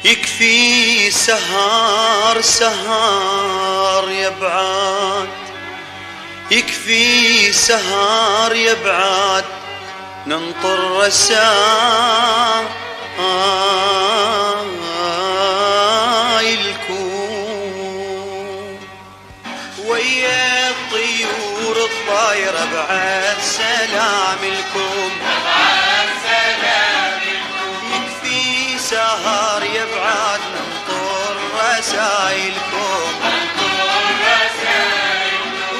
يكفي سهر سهر يبعد، يكفي سهر يبعد، ننطر رسائلكم ويا الطيور الطايرة بعد سلام لكم، يكفي سهر يبعد ننطر رسائلكم،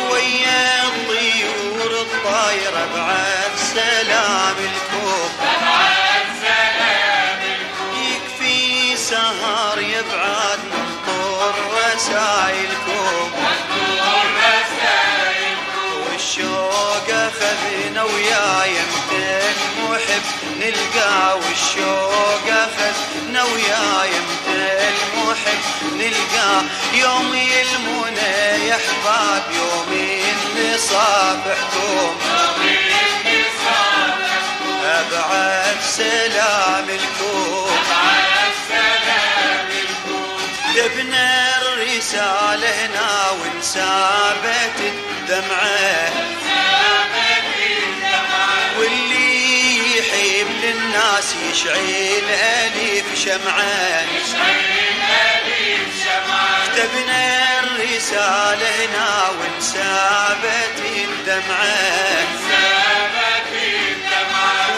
ويا الطيور الطايرة بعد سلام لكم، يكفي سهر يبعد ننطر رسائلكم، والشوق اخذنا ويا يمتى المحب نلقى، والشوق اخذنا ويا يمتى المحب نلقى، يوم يلمونا يا احباب يوم نصافحكم، ابعد سلام لكم، كتبنا الرسالة هنا وانسابت الدمعة، واللي يحب للناس يشعل أليف شمعة، كتبنا الرسالة هنا وانسابت الدمعة،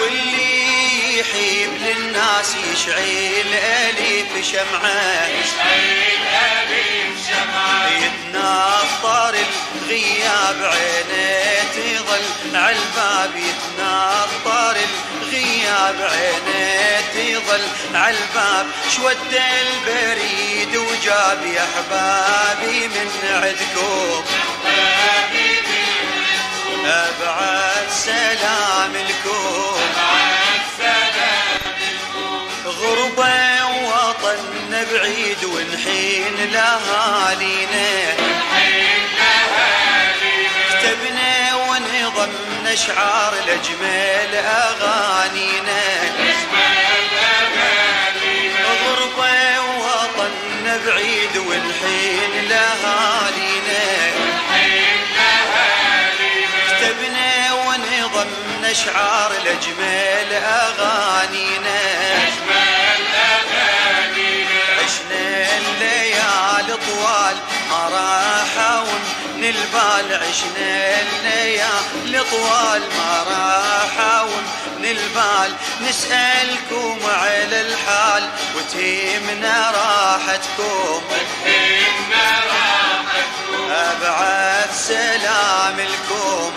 واللي يحب للناس يشعل أليف شمعة، يتناطر الغياب عينه تظل عالباب، يتناطر الغياب عينه تظل عالباب، شود البريد وجاب يا احبابي من عندكم، ابعد سلام لكم، غربة وطن بعيد ونحين لأهالينا، كتبنا ونظمنا اشعار لأجمل أغانينا، غربة وطن بعيد ونحين لأهالينا، كتبنا ونظمنا اشعار لأجمل أغانينا، عشنا الليالي طوال ما راحون البال، عشنا الليالي طوال ما راحون البال، نسألكم على الحال وتهمنا راحتكم، ابعد سلام لكم،